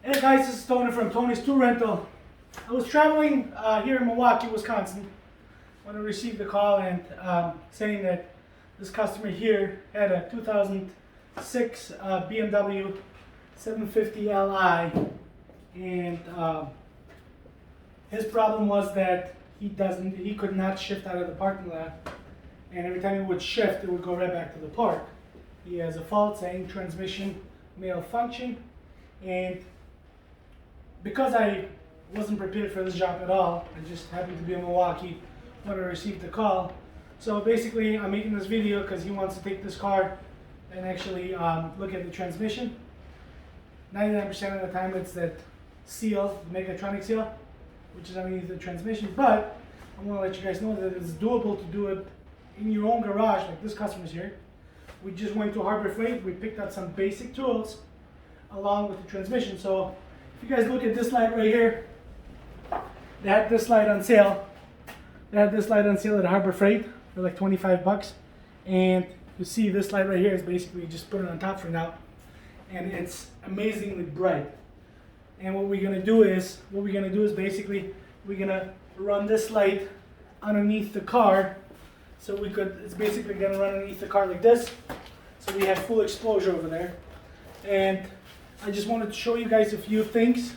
Hey guys, this is Tony from Tony's Tool Rental. I was traveling here in Milwaukee, Wisconsin when I received the call and saying that this customer here had a 2006 BMW 750 Li, and his problem was that he could not shift out of the parking lot, and every time he would shift it would go right back to the park. He has a fault saying transmission malfunction, and because I wasn't prepared for this job at all, I just happened to be in Milwaukee when I received the call. So basically I'm making this video because he wants to take this car and actually look at the transmission. 99% of the time it's that seal, the Megatronic seal, which is underneath the transmission, but I want to let you guys know that it's doable to do it in your own garage like this customer's here. We just went to Harbor Freight, we picked up some basic tools along with the transmission. So if you guys look at this light right here, they had this light on sale. They had this light on sale at Harbor Freight for like 25 bucks. And you see this light right here is basically just put it on top for now. And it's amazingly bright. And what we're gonna do is basically we're gonna run this light underneath the car. So it's basically gonna run underneath the car like this. So we have full exposure over there. And I just wanted to show you guys a few things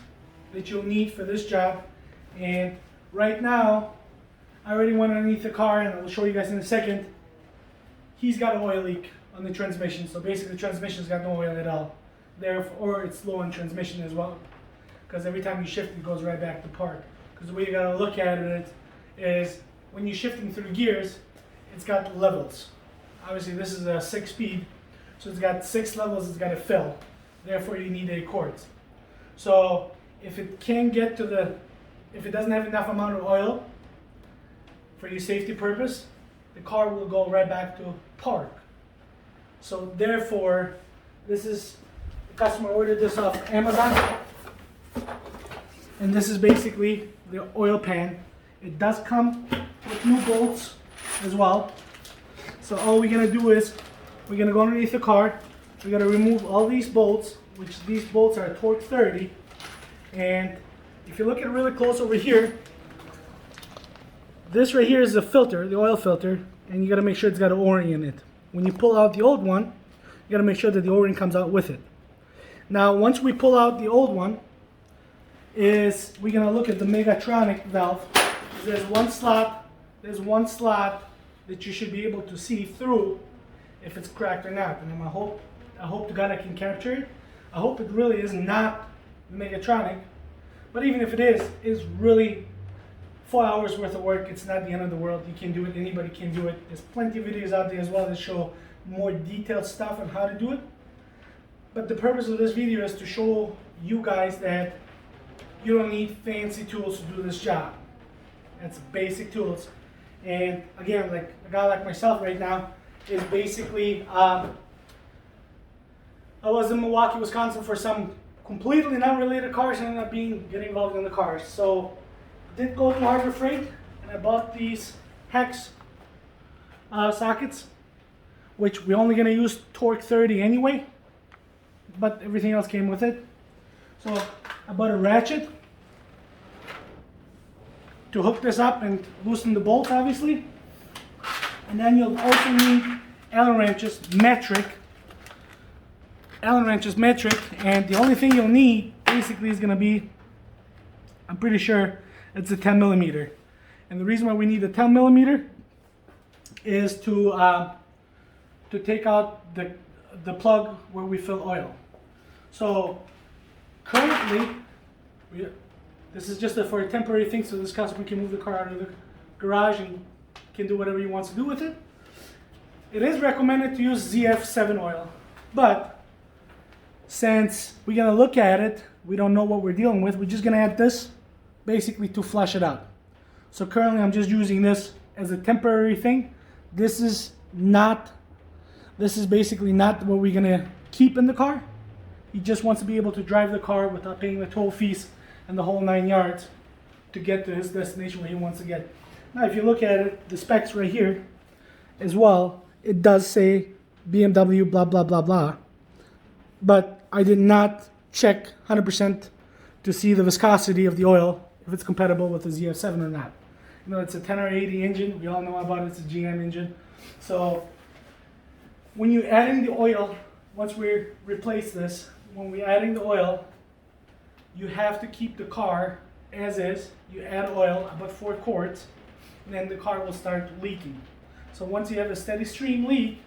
that you'll need for this job. And right now, I already went underneath the car, and I'll show you guys in a second. He's got an oil leak on the transmission, so basically the transmission's got no oil at all. Therefore, it's low on transmission as well, because every time you shift, it goes right back to park. Because the way you gotta look at it is, when you're shifting through gears, it's got levels. Obviously, this is a 6-speed, so it's got 6 levels it's gotta fill. Therefore, you need 8 quarts. So if it can't get to if it doesn't have enough amount of oil for your safety purpose, the car will go right back to park. So therefore, the customer ordered this off Amazon, and this is basically the oil pan. It does come with new bolts as well. So all we're gonna do is we're gonna go underneath the car. We gotta remove all these bolts, which these bolts are torque 30. And if you look at it really close over here, this right here is the filter, the oil filter, and you gotta make sure it's got an O-ring in it. When you pull out the old one, you gotta make sure that the O-ring comes out with it. Now, once we pull out the old one, we're gonna look at the Megatronic valve. There's one slot that you should be able to see through if it's cracked or not. And I hope to God I can capture it. I hope it really is not the Megatronic, but even if it is, it's really 4 hours worth of work. It's not the end of the world. You can do it. Anybody can do it. There's plenty of videos out there as well that show more detailed stuff on how to do it. But the purpose of this video is to show you guys that you don't need fancy tools to do this job. It's basic tools. And again, like a guy like myself right now is basically, I was in Milwaukee, Wisconsin for some completely non-related cars, and ended up getting involved in the cars. So I did go to Harbor Freight and I bought these hex sockets, which we're only gonna use torque 30 anyway, but everything else came with it. So I bought a ratchet to hook this up and loosen the bolts, obviously. And then you'll also need Allen wrenches, metric. And the only thing you'll need basically is gonna be, I'm pretty sure it's a 10 millimeter. And the reason why we need a 10 millimeter is to take out the plug where we fill oil. So currently, this is just for a temporary thing, so this customer can move the car out of the garage and can do whatever he wants to do with it. It is recommended to use ZF7 oil, but since we're gonna look at it, we don't know what we're dealing with, we're just gonna add this basically to flush it out. So currently I'm just using this as a temporary thing. This is basically not what we're gonna keep in the car. He just wants to be able to drive the car without paying the toll fees and the whole 9 yards to get to his destination where he wants to get. Now if you look at it, the specs right here as well, it does say BMW blah blah blah blah, but I did not check 100% to see the viscosity of the oil, if it's compatible with the ZF7 or not. You know, it's a 10 or 80 engine. We all know about it. It's a GM engine. So when you add in the oil, once we replace this, when we're adding the oil, you have to keep the car as is. You add oil, about 4 quarts, and then the car will start leaking. So once you have a steady stream leak,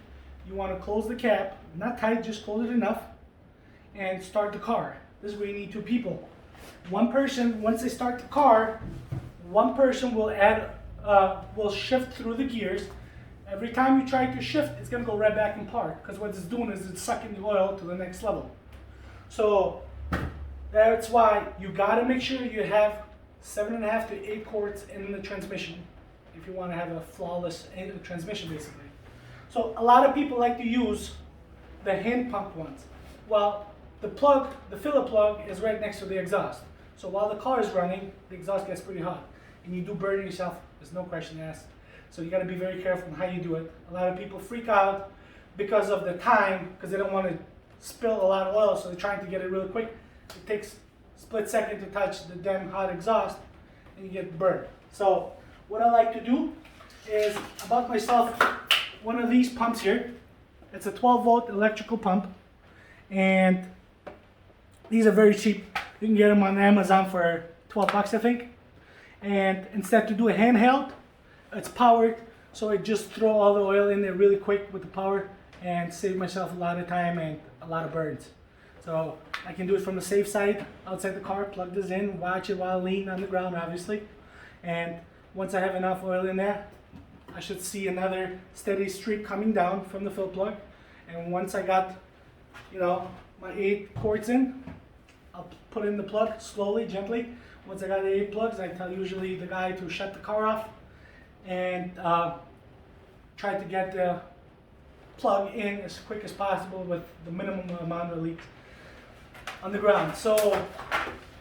you want to close the cap, not tight, just close it enough, and start the car. This is where you need 2 people. One person, once they start the car, one person will shift through the gears. Every time you try to shift, it's going to go right back in park, because what it's doing is it's sucking the oil to the next level. So that's why you got to make sure you have 7.5 to 8 quarts in the transmission if you want to have a flawless transmission, basically. So a lot of people like to use the hand pump ones. Well, the filler plug is right next to the exhaust. So while the car is running, the exhaust gets pretty hot, and you do burn yourself. There's no question asked. So you got to be very careful on how you do it. A lot of people freak out because of the time, because they don't want to spill a lot of oil, so they're trying to get it really quick. It takes a split second to touch the damn hot exhaust, and you get burned. So what I like to do is, I bought myself one of these pumps here. It's a 12-volt electrical pump, and these are very cheap. You can get them on Amazon for 12 bucks, I think. And instead to do a handheld, it's powered, so I just throw all the oil in there really quick with the power and save myself a lot of time and a lot of burns. So I can do it from the safe side, outside the car, plug this in, watch it while lean on the ground, obviously. And once I have enough oil in there, I should see another steady streak coming down from the fill plug. And once I got, you know, my 8 quarts in, I'll put in the plug slowly, gently. Once I got the 8 plugs, I tell usually the guy to shut the car off and try to get the plug in as quick as possible with the minimum amount of leaks on the ground. So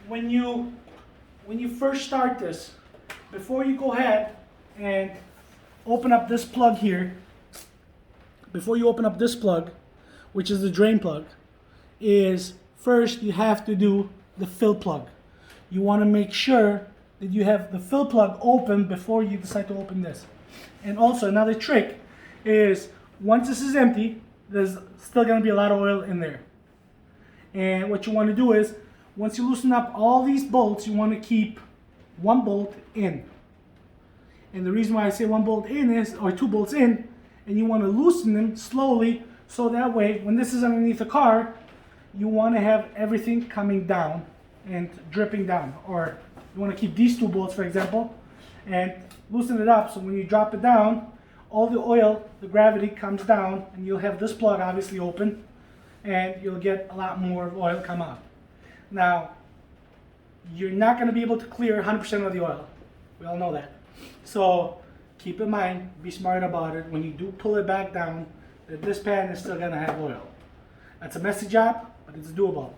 when you first start this, before you go ahead and open up this plug here, before you open up this plug, which is the drain plug, is first you have to do the fill plug. You want to make sure that you have the fill plug open before you decide to open this. And also another trick is, once this is empty, there's still going to be a lot of oil in there. And what you want to do is, once you loosen up all these bolts, you want to keep 1 bolt in. And the reason why I say 1 bolt in is, or 2 bolts in, and you want to loosen them slowly, so that way when this is underneath the car, you want to have everything coming down and dripping down. Or you want to keep these 2 bolts, for example, and loosen it up, so when you drop it down, all the oil, the gravity comes down, and you'll have this plug obviously open, and you'll get a lot more oil come out. Now, you're not going to be able to clear 100% of the oil. We all know that. So keep in mind, be smart about it. When you do pull it back down, that this pan is still going to have oil. That's a messy job, but it's doable.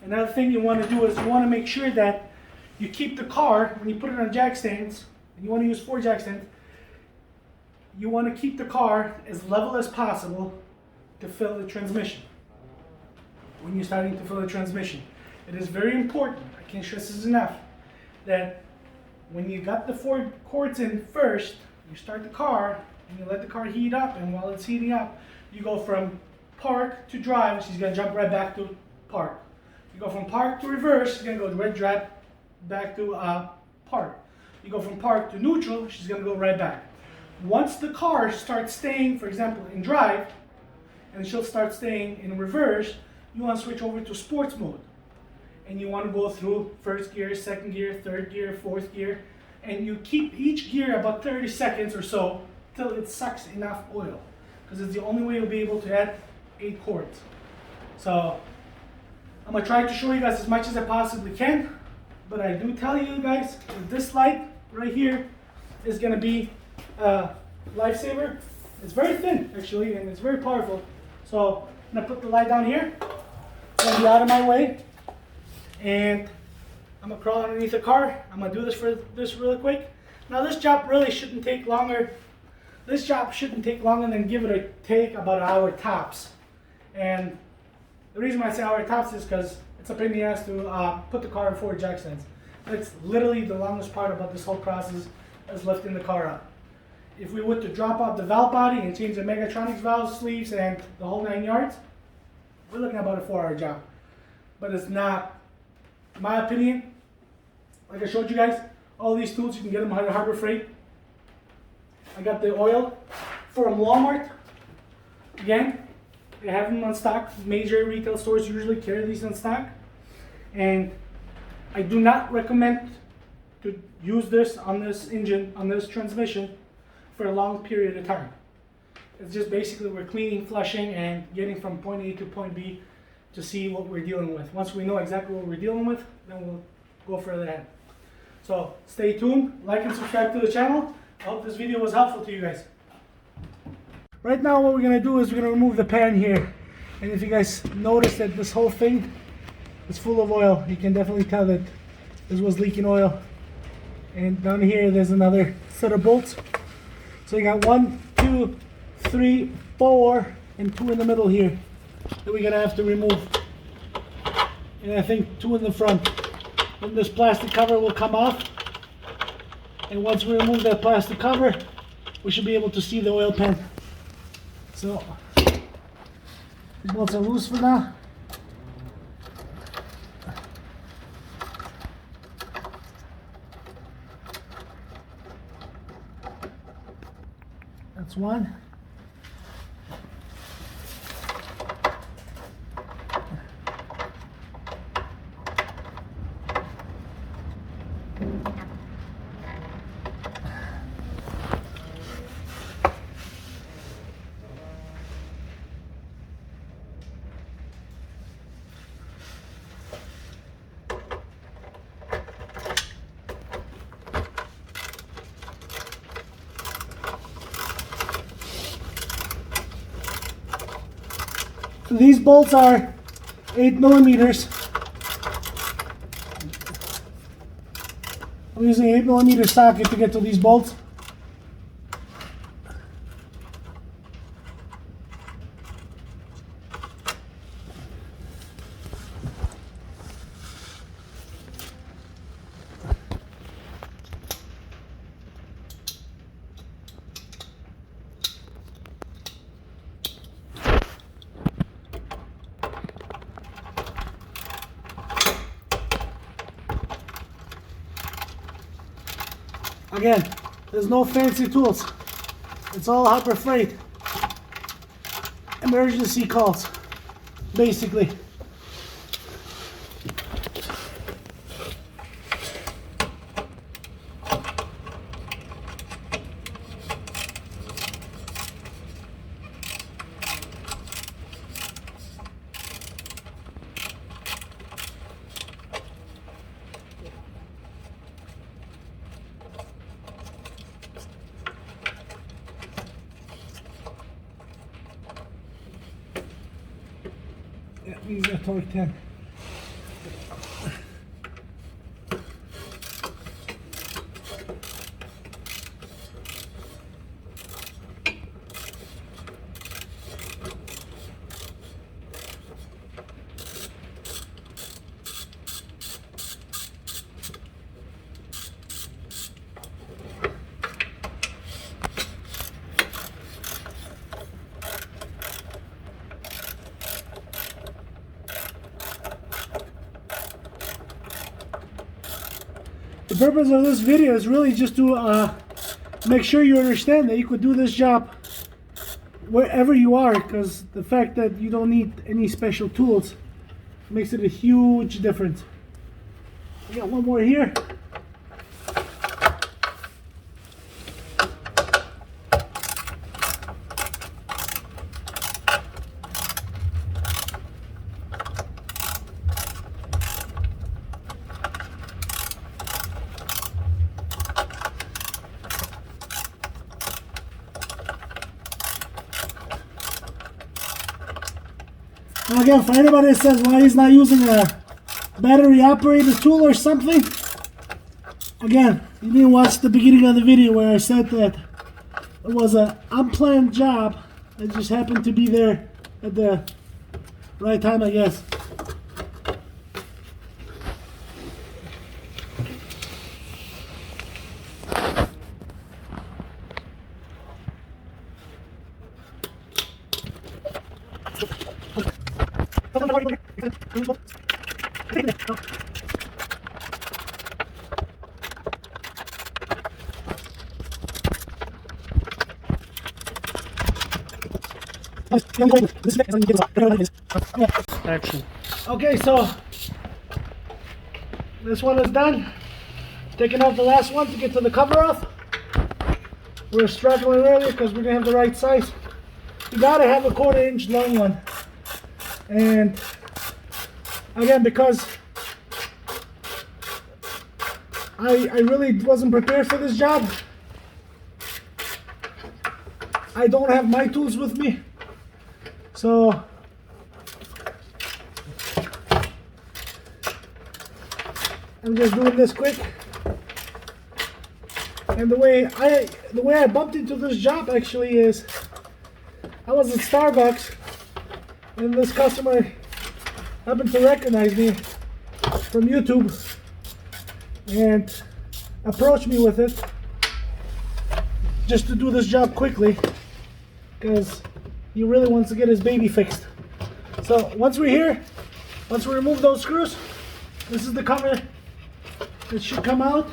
Another thing you want to do is you want to make sure that you keep the car, when you put it on jack stands, and you want to use 4 jack stands, you want to keep the car as level as possible to fill the transmission. When you're starting to fill the transmission, it is very important, I can't stress this enough, that when you got the 4 quarts in first, you start the car and you let the car heat up, and while it's heating up, you go from park to drive. She's going to jump right back to park. You go from park to reverse, she's going to go right back to park. You go from park to neutral, she's going to go right back. Once the car starts staying, for example, in drive, and she'll start staying in reverse, you want to switch over to sports mode. And you want to go through first gear, second gear, third gear, fourth gear, and you keep each gear about 30 seconds or so till it sucks enough oil, because it's the only way you'll be able to add 8 quarts. So I'm going to try to show you guys as much as I possibly can, but I do tell you guys that this light right here is going to be a lifesaver. It's very thin actually, and it's very powerful. So I'm going to put the light down here, going to be out of my way, and I'm going to crawl underneath the car. I'm going to do this really quick. Now this job really shouldn't take longer. This job shouldn't take longer than give it a take about an hour tops. And the reason why I say hour tops is because it's a pain in the ass to put the car in forward jack stands. That's literally the longest part about this whole process, is lifting the car up. If we were to drop out the valve body and change the Megatronics valve sleeves and the whole 9 yards, we're looking at about a 4-hour job. But it's not, in my opinion, like I showed you guys, all these tools, you can get them at Harbor Freight. I got the oil from Walmart. Again, they have them on stock. Major retail stores usually carry these on stock. And I do not recommend to use this on this engine, on this transmission, for a long period of time. It's just basically we're cleaning, flushing, and getting from point A to point B to see what we're dealing with. Once we know exactly what we're dealing with, then we'll go further ahead. So stay tuned, like and subscribe to the channel. I hope this video was helpful to you guys. Right now what we're going to do is we're going to remove the pan here. And if you guys notice that this whole thing is full of oil, you can definitely tell that this was leaking oil. And down here there's another set of bolts. So you got 1, 2, 3, 4, and 2 in the middle here that we're going to have to remove. And I think 2 in the front. Then this plastic cover will come off. And once we remove that plastic cover, we should be able to see the oil pan. So, these bolts are loose for now. That's one. So these bolts are 8 millimeters. I'm using an 8 millimeter socket to get to these bolts. Again, there's no fancy tools. It's all Harbor Freight. Emergency calls, basically. Yeah, these are torque 10. The purpose of this video is really just to make sure you understand that you could do this job wherever you are, because the fact that you don't need any special tools makes it a huge difference. We got one more here. Now again, for anybody that says why he's not using a battery operated tool or something, again, you didn't watch the beginning of the video where I said that it was an unplanned job that just happened to be there at the right time, I guess. Action. Okay, so this one is done. Taking off the last one to get to the cover off. We're struggling earlier because we didn't have the right size. You gotta have a 1/4 inch long one. And again, because I really wasn't prepared for this job. I don't have my tools with me. So I'm just doing this quick. And the way I bumped into this job actually is I was at Starbucks and this customer happened to recognize me from YouTube and approached me with it just to do this job quickly because he really wants to get his baby fixed. So once we're here, once we remove those screws, this is the cover that should come out.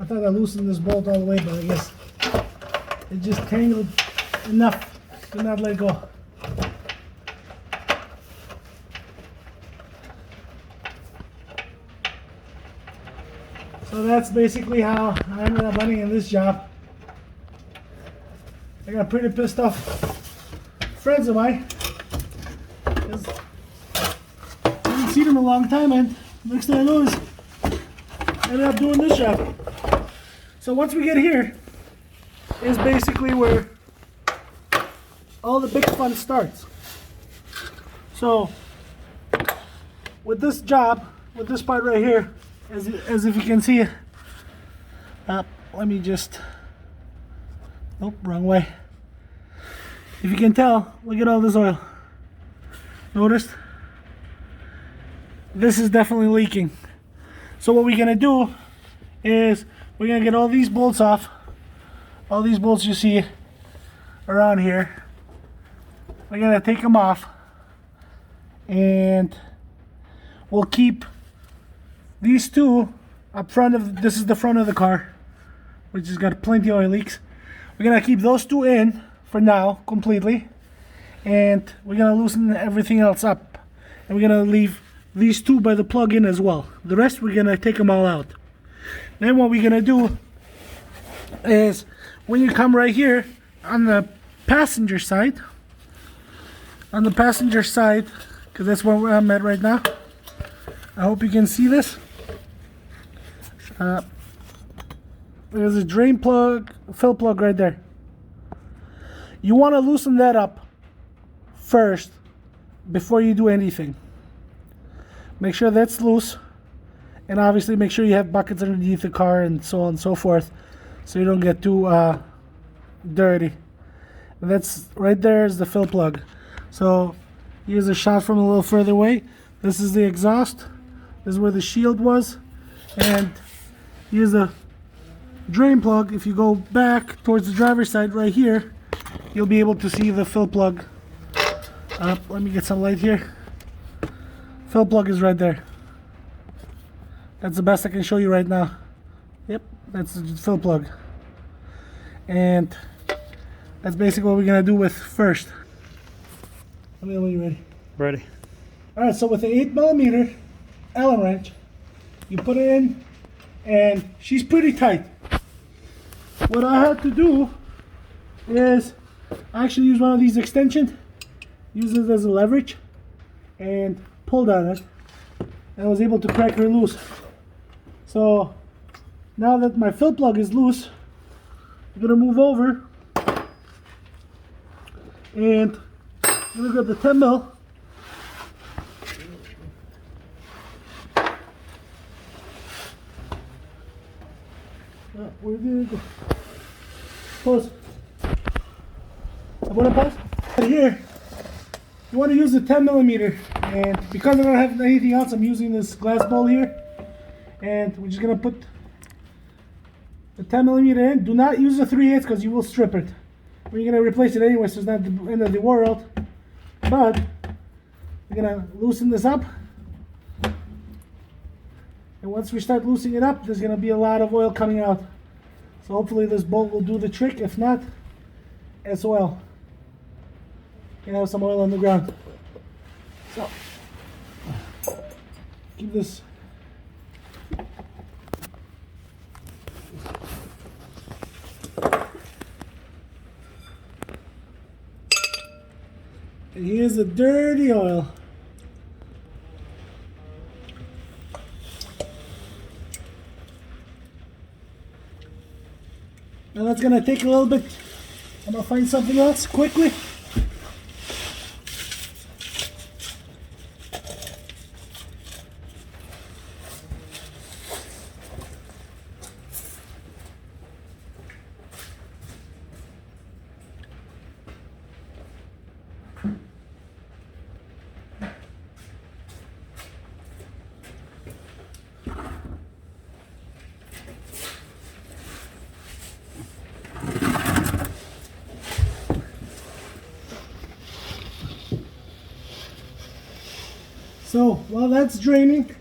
I thought I loosened this bolt all the way, but I guess it just tangled enough to not let go. So that's basically how I ended up running in this job. I got pretty pissed off friends of mine because I haven't seen them in a long time, and next thing I know is I ended up doing this job. So once we get here is basically where all the big fun starts. So with this job, with this part right here, as if you can see, let me just, nope, wrong way. If you can tell, look at all this oil. Notice? This is definitely leaking. So what we're gonna do is we're gonna get all these bolts off. All these bolts you see around here. We're gonna take them off, and we'll keep these two up front of, this is the front of the car, which has got plenty of oil leaks. We're gonna keep those two in for now completely, and we're gonna loosen everything else up, and we're gonna leave these two by the plug-in as well. The rest we're gonna take them all out. Then what we're gonna do is when you come right here on the passenger side, because that's where I'm at right now. I hope you can see this. There's a drain plug, fill plug right there. You want to loosen that up first before you do anything. Make sure that's loose, and obviously make sure you have buckets underneath the car and so on and so forth, so you don't get too dirty. And that's right there is the fill plug. So here's a shot from a little further away. This is the exhaust. This is where the shield was, and here's the drain plug. If you go back towards the driver's side right here, you'll be able to see the fill plug. Let me get some light here. Fill plug is right there. That's the best I can show you right now. Yep, that's the fill plug. And that's basically what we're gonna do with first. Let me know when you're ready. Ready. Alright, so with the 8mm Allen wrench, you put it in, and she's pretty tight. What I had to do is I actually use one of these extensions, use it as a leverage, and pulled on it, and I was able to crack her loose. So now that my fill plug is loose, I'm gonna move over and I'm gonna grab the 10mm. Where did it go? Pause. I want to pause? Here, you want to use the 10 millimeter, and because I don't have anything else, I'm using this glass bowl here, and we're just gonna put the 10 millimeter in. Do not use the 3/8 because you will strip it. We're gonna replace it anyway, so it's not the end of the world. But we're gonna loosen this up, and once we start loosening it up, there's gonna be a lot of oil coming out. So hopefully this bolt will do the trick. If not, as well. You have some oil on the ground. So keep this. And here's the dirty oil. Now that's gonna take a little bit. I'm gonna find something else quickly. So while that's draining,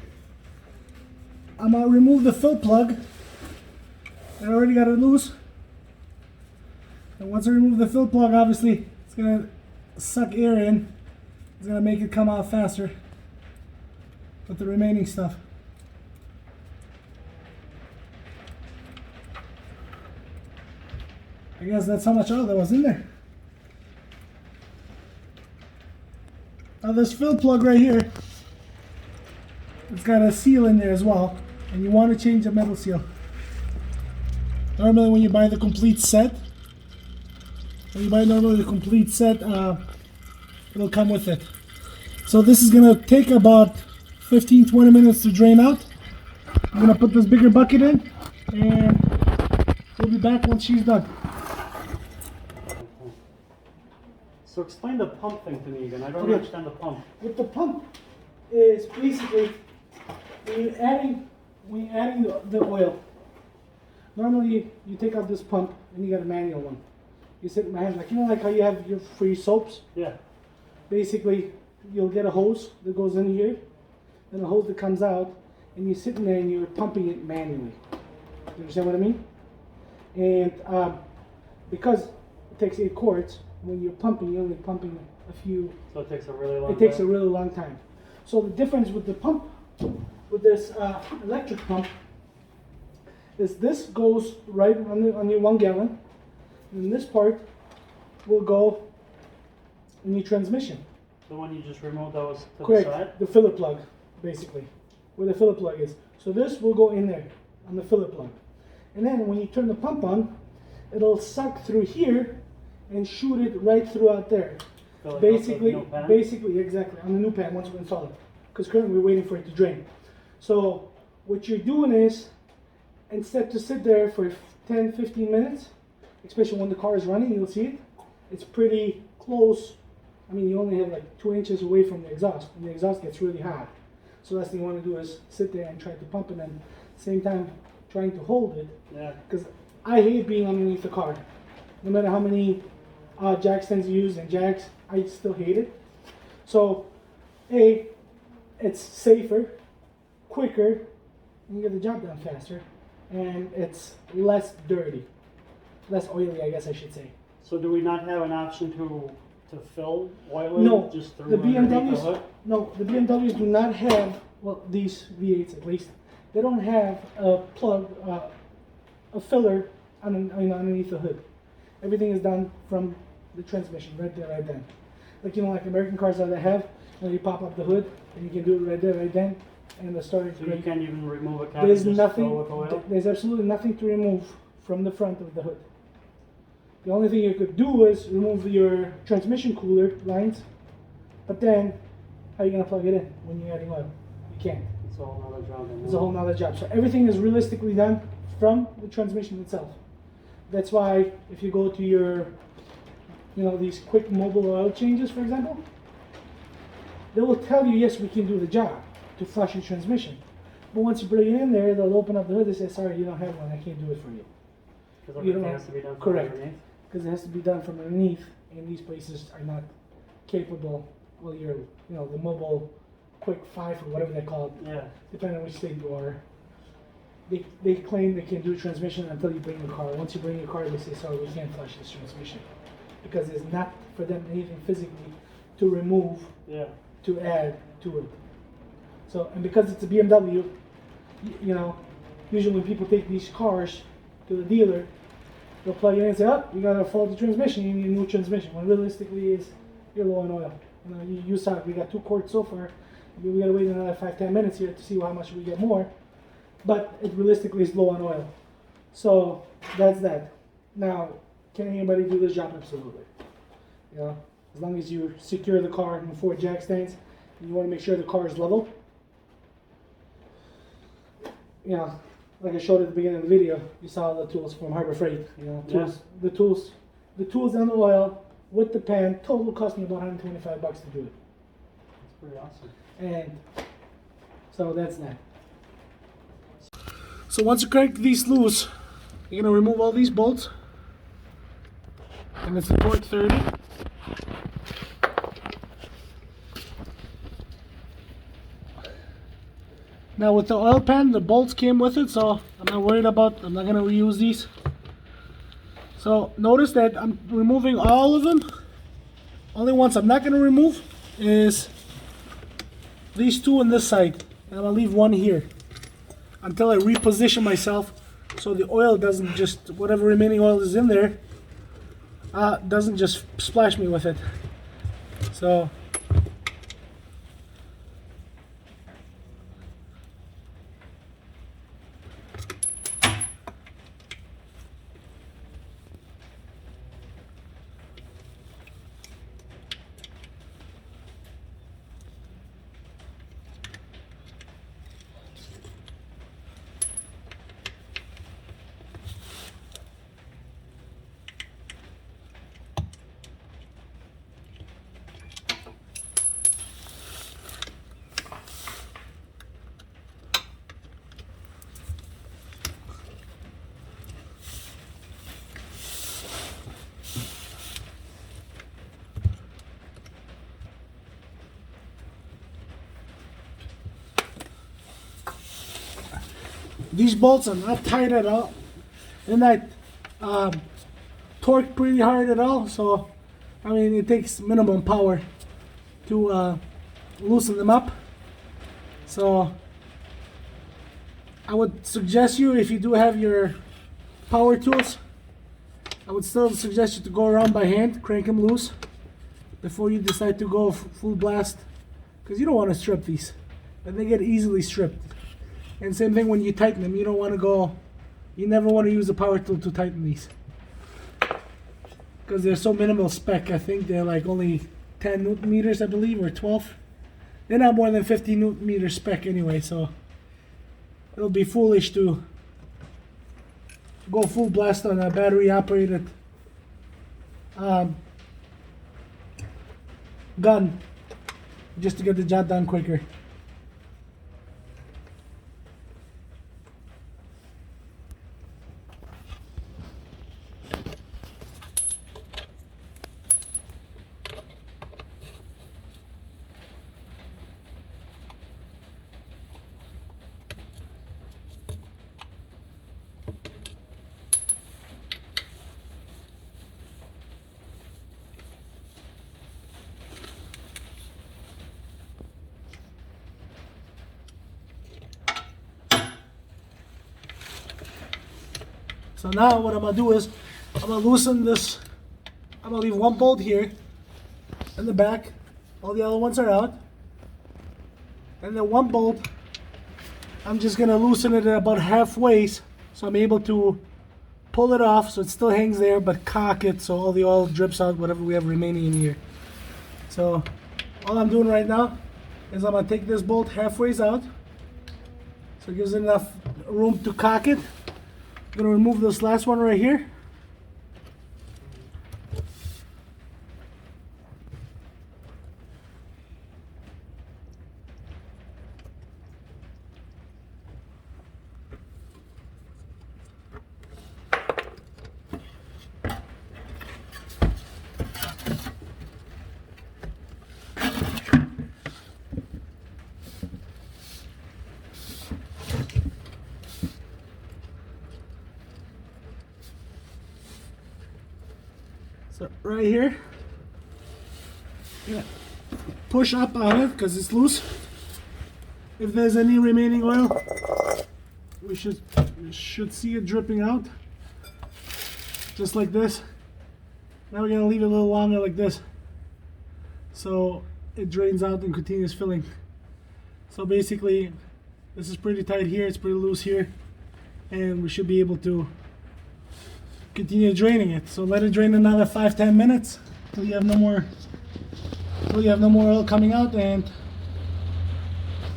I'm gonna remove the fill plug. I already got it loose. And once I remove the fill plug, obviously it's gonna suck air in. It's gonna make it come out faster with the remaining stuff. I guess that's how much oil there was in there. Now this fill plug right here, it's got a seal in there as well, and you want to change the metal seal. Normally when you buy the complete set, it'll come with it. So this is gonna take about 15-20 minutes to drain out. I'm gonna put this bigger bucket in, and we'll be back once she's done. So explain the pump thing to me again. I don't understand the pump. What the pump is basically when you're adding the oil. Normally you take out this pump and you got a manual one. You sit in my hand like like how you have your free soaps. Yeah. Basically, you'll get a hose that goes in here, and a hose that comes out, and you're sitting there and you're pumping it manually. You understand what I mean? And because it takes 8 quarts, when you're pumping, you're only pumping a few. So it takes a really long. It takes a really long time. So the difference with the pump, with this electric pump, is this goes right on your 1 gallon, and this part will go in your transmission. The one you just removed that was to Correct. the side? The filler plug, basically, where the filler plug is. So this will go in there on the filler plug, and then when you turn the pump on, it'll suck through here and shoot it right throughout there. So Basically, exactly, on the new pan once we install it. Because currently we're waiting for it to drain. So what you're doing is, instead to sit there for 10-15 minutes, especially when the car is running, you'll see it. It's pretty close. I mean, you only have like 2 inches away from the exhaust, and the exhaust gets really hot. So last thing you want to do is sit there and try to pump it, and at the same time trying to hold it. Yeah. Because I hate being underneath the car. No matter how many jack stands you use and jacks, I still hate it. So, it's safer, quicker, and you get the job done faster, and it's less dirty, less oily, I guess I should say. So do we not have an option to fill oil No, just through the underneath the BMWs. hood? No, the BMWs do not have. Well, these V8s at least, they don't have a plug, a filler underneath the hood. Everything is done from the transmission, right there, right then. Like like American cars that they have, you pop up the hood and you can do it right there, right then, and the storage. So you can't even remove a cap. There's and just nothing. fill with oil? There's absolutely nothing to remove from the front of the hood. The only thing you could do is remove your transmission cooler lines, but then how are you gonna plug it in when you're adding oil? You can't. It's a whole nother job. It's a whole nother job. So everything is realistically done from the transmission itself. That's why if you go to your you know, these quick mobile oil changes, for example, they will tell you, yes, we can do the job to flush your transmission. But once you bring it in there, they'll open up the hood and say, sorry, you don't have one, I can't do it for you. Because You everything don't- has to be done from correct. underneath. Because it has to be done from underneath, and these places are not capable. Well, you're, you know, the mobile quick 5 or whatever they call it, Yeah. depending on which state you are. They claim they can do transmission until you bring your car. Once you bring your car, they say, sorry, we can't flush this transmission. Because it's not for them anything physically to remove, Yeah. to add to it. So, and because it's a BMW, you know, usually when people take these cars to the dealer, they'll plug it in and say, oh, you got a faulty transmission, you need a new transmission. When realistically is, you're low on oil. You know, you saw it, we got 2 quarts so far. We gotta wait another 5-10 minutes here to see how much we get more. But it realistically is low on oil. So that's that. Now, can anybody do this job? Absolutely. You know, as long as you secure the car in 4 jack stands, and you want to make sure the car is level. You know, like I showed at the beginning of the video, you saw the tools from Harbor Freight. You know, tools, the tools and the oil with the pan. Total cost me about $125 to do it. That's pretty awesome. And so that's that. So once you crank these loose, you're gonna remove all these bolts, and it's a torque 30. Now with the oil pan, the bolts came with it, so I'm not worried about. I'm not gonna reuse these. So notice that I'm removing all of them. Only ones I'm not gonna remove is these 2 on this side. And I'm gonna leave 1 here until I reposition myself so the oil doesn't just, whatever remaining oil is in there, doesn't just splash me with it. So these bolts are not tight at all. They're not torqued pretty hard at all. So, I mean, it takes minimum power to loosen them up. So, I would suggest you, if you do have your power tools, I would still suggest you to go around by hand, crank them loose before you decide to go full blast, because you don't want to strip these, and they get easily stripped. And same thing when you tighten them, you don't want to go, you never want to use a power tool to tighten these, because they're so minimal spec. I think they're like only 10 Newton meters, I believe, or 12. They're not more than 50 Newton meter spec anyway, so it'll be foolish to go full blast on a battery operated gun just to get the job done quicker. So now what I'm gonna do is I'm gonna loosen this. I'm gonna leave 1 bolt here in the back. All the other ones are out. And then 1 bolt, I'm just gonna loosen it at about halfway, so I'm able to pull it off so it still hangs there, but cock it so all the oil drips out, whatever we have remaining in here. So all I'm doing right now is I'm gonna take this bolt halfway out, so it gives it enough room to cock it. I'm gonna remove this last one right here. So right here, yeah, push up on it because it's loose. If there's any remaining oil, we should see it dripping out, just like this. Now we're gonna leave it a little longer like this, so it drains out and continues filling. So basically, this is pretty tight here, it's pretty loose here, and we should be able to continue draining it. So let it drain another 5-10 minutes till you have no more oil coming out, and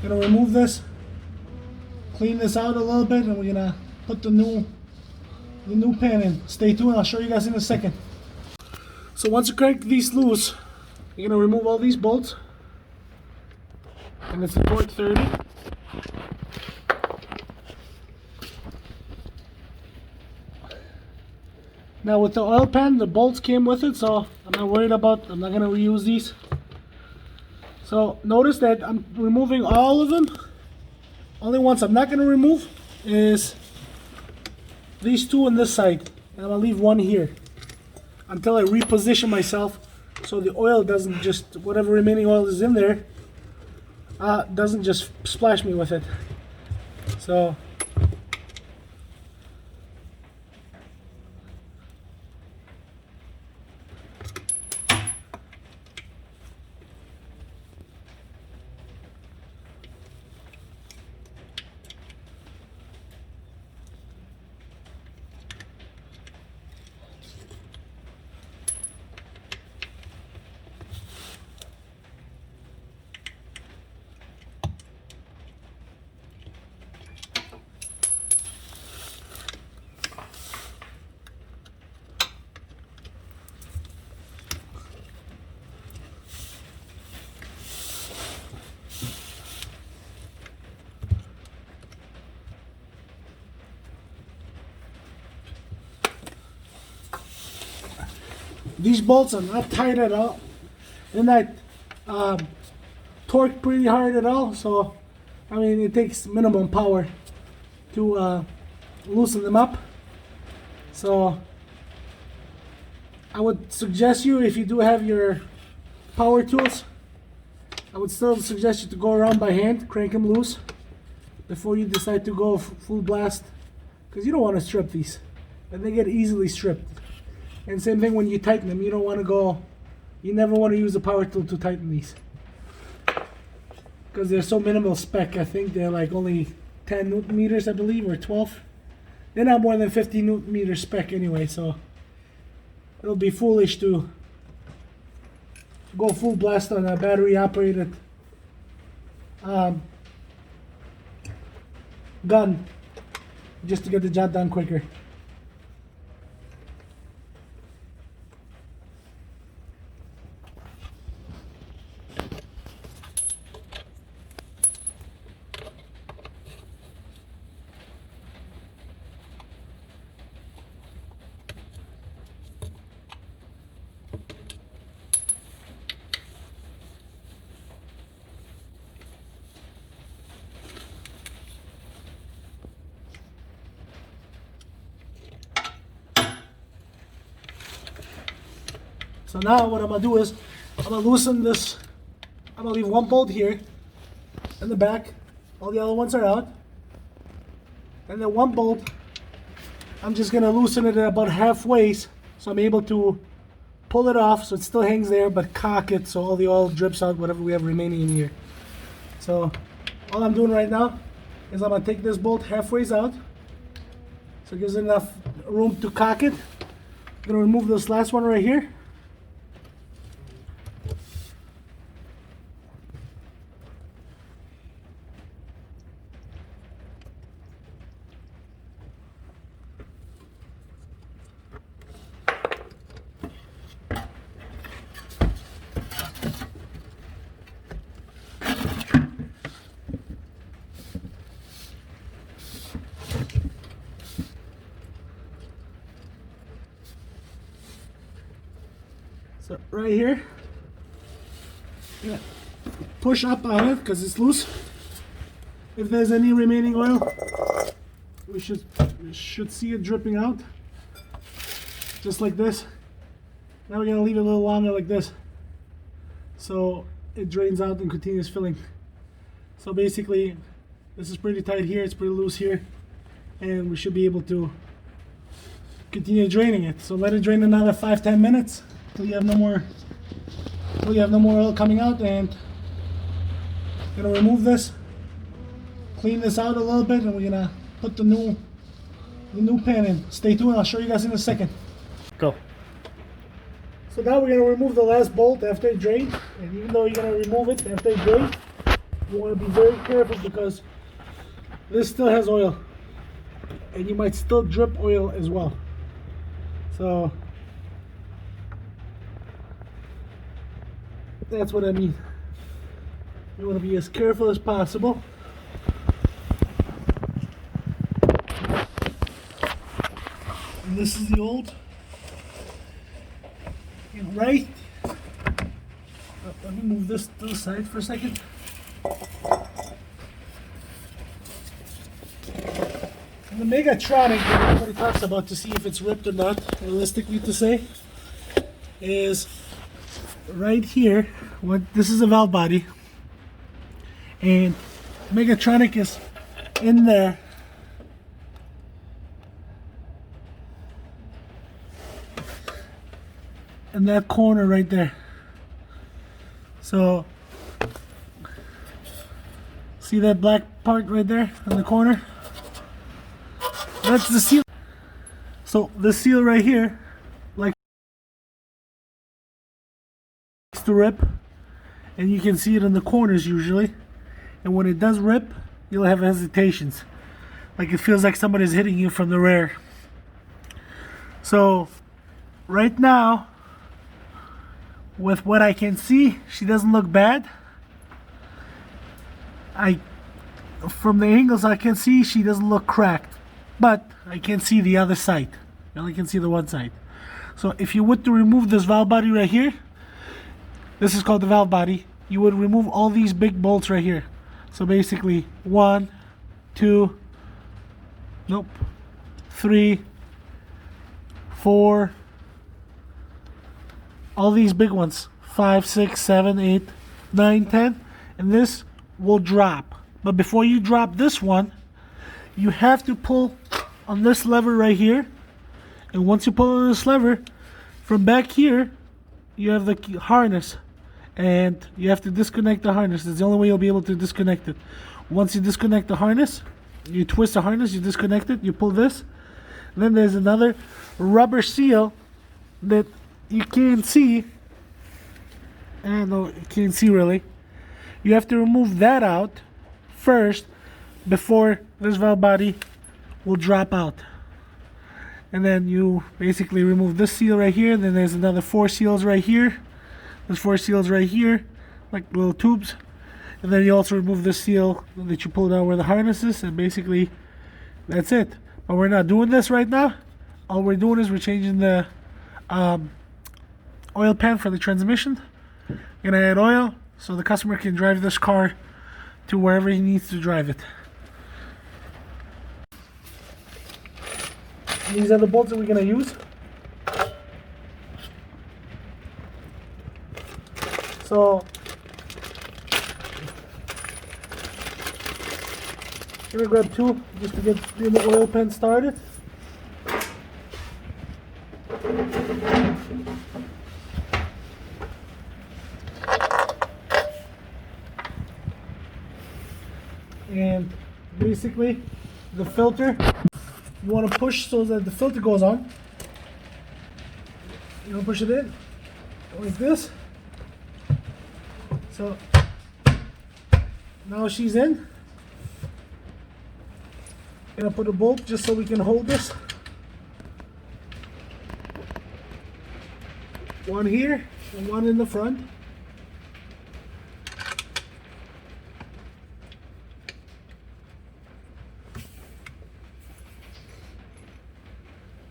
I'm gonna remove this, clean this out a little bit, and we're gonna put the new pan in. Stay tuned, I'll show you guys in a second. So once you crank these loose, you're gonna remove all these bolts, and it's a torque 30. Now with the oil pan, the bolts came with it, so I'm not worried about, I'm not gonna reuse these. So notice that I'm removing all of them. Only ones I'm not gonna remove is these two on this side, and I'm gonna leave one here until I reposition myself so the oil doesn't just, whatever remaining oil is in there, doesn't just splash me with it. So these bolts are not tight at all. They're not torqued pretty hard at all. So, I mean, it takes minimum power to loosen them up. So, I would suggest you, if you do have your power tools, I would still suggest you to go around by hand, crank them loose before you decide to go full blast, because you don't want to strip these, and they get easily stripped. And same thing when you tighten them, you don't want to go, you never want to use a power tool to tighten these, because they're so minimal spec. I think they're like only 10 Newton meters, I believe, or 12. They're not more than 50 Newton meter spec anyway, so it'll be foolish to go full blast on a battery operated gun just to get the job done quicker. So now what I'm gonna do is I'm gonna loosen this. I'm gonna leave one bolt here in the back. All the other ones are out. And then one bolt, I'm just gonna loosen it at about halfway, so I'm able to pull it off so it still hangs there, but cock it so all the oil drips out, whatever we have remaining in here. So all I'm doing right now is I'm gonna take this bolt halfway out, so it gives enough room to cock it. I'm gonna remove this last one right here. So right here, yeah, push up on it because it's loose. If there's any remaining oil, we should see it dripping out, just like this. Now we're gonna leave it a little longer like this, so it drains out and continues filling. So basically, this is pretty tight here, it's pretty loose here, and we should be able to continue draining it. So let it drain another 5-10 minutes till you have no more oil coming out, and I'm gonna remove this, clean this out a little bit, and we're gonna put the new pan in. Stay tuned, I'll show you guys in a second. Go. So now we're going to remove the last bolt after it drains, and even though you're going to remove it after it drains, you want to be very careful because this still has oil, and you might still drip oil as well. So that's what I mean. You want to be as careful as possible. And this is the old. Right. Let me move this to the side for a second. And the Megatronic that everybody talks about to see if it's ripped or not, realistically to say, is right here. This is a valve body, and Megatronic is in there. In that corner right there. So see that black part right there in the corner? That's the seal. So the seal right here likes to rip, and you can see it in the corners usually, and when it does rip you'll have hesitations, like it feels like somebody's hitting you from the rear. So right now, with what I can see, she doesn't look bad. From the angles I can see, she doesn't look cracked, but I can't see the other side. I only can see the one side. So if you were to remove this valve body right here, this is called the valve body, you would remove all these big bolts right here. So basically 1, 2, nope, 3, 4, all these big ones, 5, 6, 7, 8, 9, 10, and this will drop. But before you drop this one, you have to pull on this lever right here, and once you pull on this lever, from back here you have the harness, and you have to disconnect the harness. That's the only way you'll be able to disconnect it. Once you disconnect the harness, you twist the harness, you disconnect it, you pull this, and then there's another rubber seal that you can't see. No, you can't see really. You have to remove that out first before this valve body will drop out. And then you basically remove this seal right here. Then there's another 4 seals right here. There's 4 seals right here, like little tubes. And then you also remove this seal that you pulled out where the harness is, and basically that's it. But we're not doing this right now. All we're doing is we're changing the oil pan for the transmission. Gonna add oil so the customer can drive this car to wherever he needs to drive it. And these are the bolts that we're gonna use. So I'm gonna grab 2 just to get the oil pan started. And basically the filter, you want to push so that the filter goes on. You want to push it in like this. So now she's in. Gonna put a bolt just so we can hold this. One here and one in the front.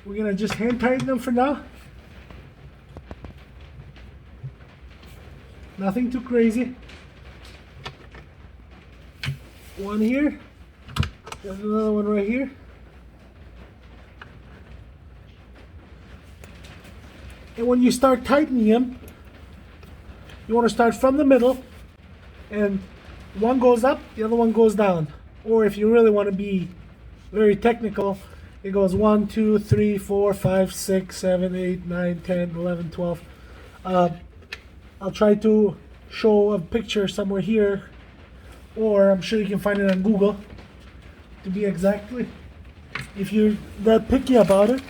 We're gonna just hand tighten them for now. Nothing too crazy. One here. There's another one right here. And when you start tightening them, you want to start from the middle, and one goes up, the other one goes down. Or if you really want to be very technical, it goes 1, 2, 3, 4, 5, 6, 7, 8, 9, 10, 11, 12. I'll try to show a picture somewhere here, or I'm sure you can find it on Google to be exactly. If you're that picky about it.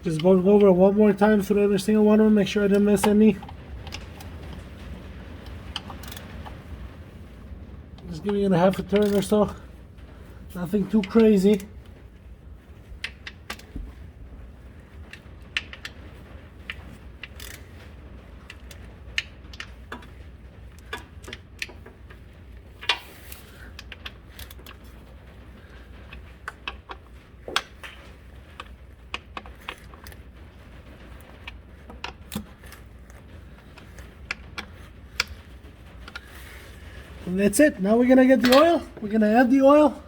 Just go over it one more time through every single one of them, make sure I didn't miss any. Just giving it a half a turn or so. Nothing too crazy. And that's it. Now we're gonna get the oil. We're gonna add the oil,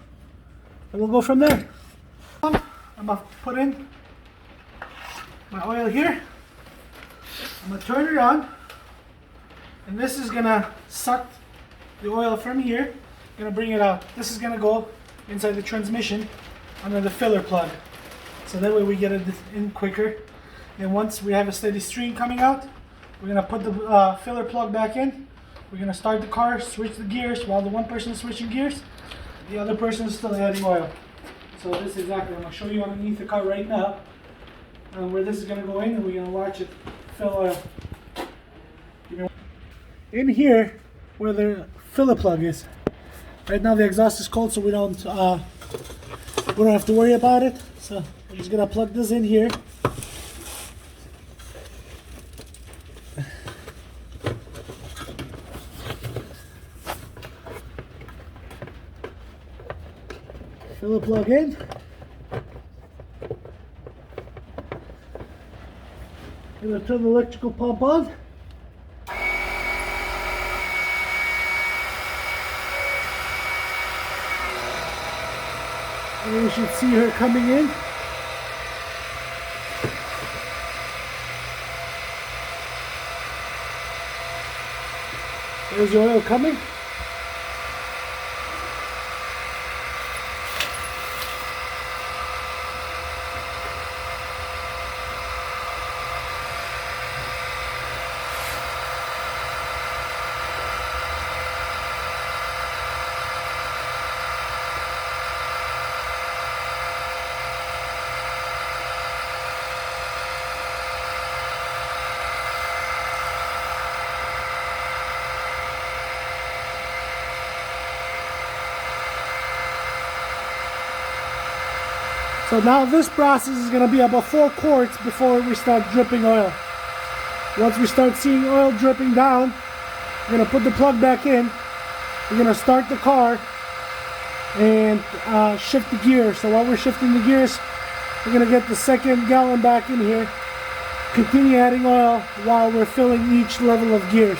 and we'll go from there. I'm gonna put in my oil here. I'm gonna turn it on, and this is gonna suck the oil from here. Gonna bring it out. This is gonna go inside the transmission under the filler plug, so that way we get it in quicker. And once we have a steady stream coming out, we're gonna put the filler plug back in. We're gonna start the car, switch the gears while the one person is switching gears. The other person is still adding oil. So this is exactly, I'm gonna show you underneath the car right now where this is gonna go in, and we're gonna watch it fill oil. In here, where the filler plug is. Right now the exhaust is cold, so we don't have to worry about it. So we're just gonna plug this in here. Fill the plug in. Gonna turn the electrical pump on. And you should see her coming in. There's your oil coming. So now this process is going to be about 4 quarts before we start dripping oil. Once we start seeing oil dripping down, we're going to put the plug back in. We're going to start the car and shift the gears. So while we're shifting the gears, we're going to get the second gallon back in here. Continue adding oil while we're filling each level of gears.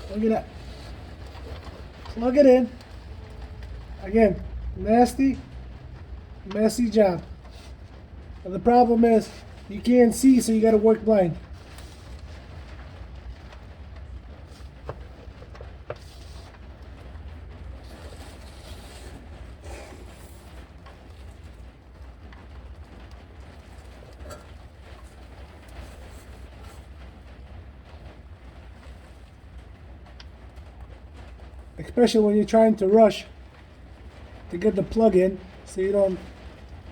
Look at that. Plug it in. Again, messy job. And the problem is you can't see, so you got to work blind. Especially when you're trying to rush to get the plug in so you don't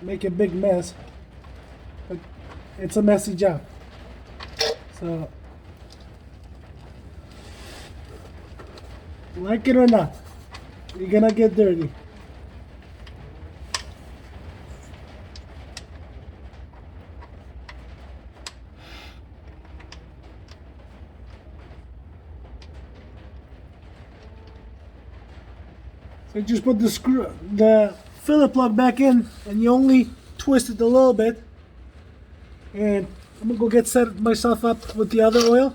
make a big mess. But it's a messy job. So, like it or not, you're gonna get dirty. So just put the filler plug back in, and you only twist it a little bit. And I'm gonna go set myself up with the other oil.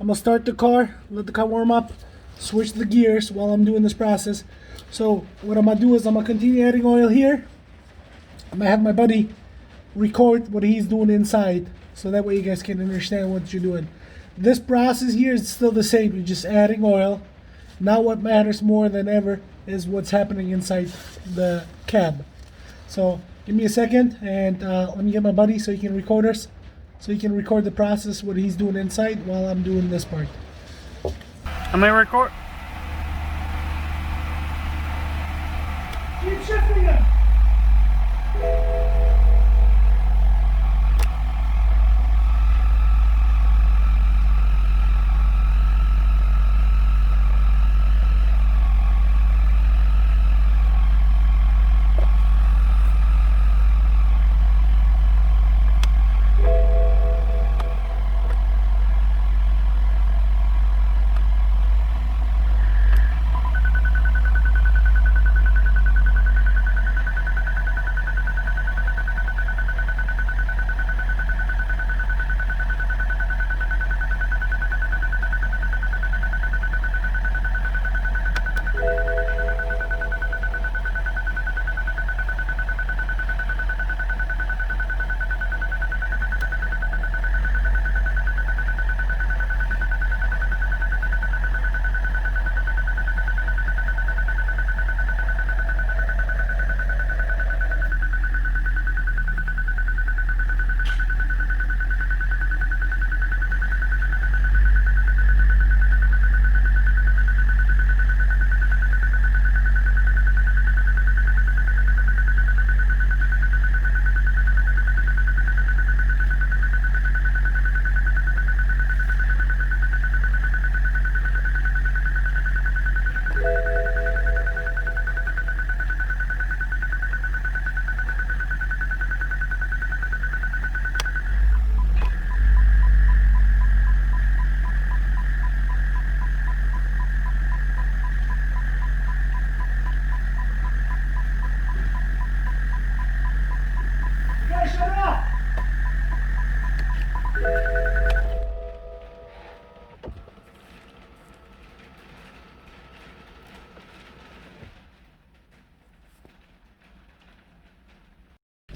I'm gonna start the car, let the car warm up, switch the gears while I'm doing this process. So what I'm gonna do is I'm gonna continue adding oil here. I'm gonna have my buddy record what he's doing inside, so that way you guys can understand what you're doing. This process here is still the same. You're just adding oil. Now what matters more than ever is what's happening inside the cab. So give me a second, and let me get my buddy so he can record us, so he can record the process, what he's doing inside while I'm doing this part. Am I record? Keep shifting it.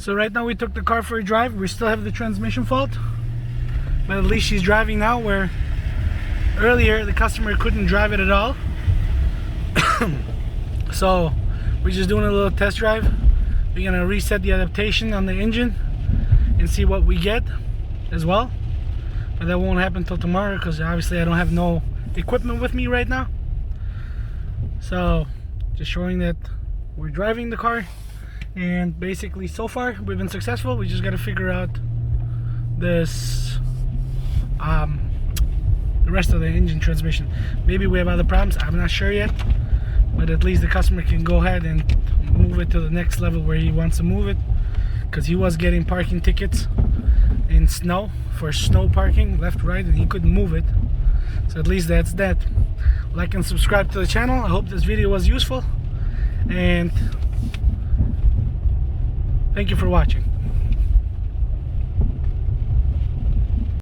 So right now we took the car for a drive. We still have the transmission fault, but at least she's driving now, where earlier the customer couldn't drive it at all. So we're just doing a little test drive. We're gonna reset the adaptation on the engine and see what we get as well, but that won't happen till tomorrow because obviously I don't have no equipment with me right now. So just showing that we're driving the car, and basically so far we've been successful. We just got to figure out this the rest of the engine transmission. Maybe we have other problems, I'm not sure yet, but at least the customer can go ahead and move it to the next level where he wants to move it, because he was getting parking tickets in snow for snow parking left, right, and he couldn't move it. So at least that's that. Like and subscribe to the channel. I hope this video was useful, and thank you for watching.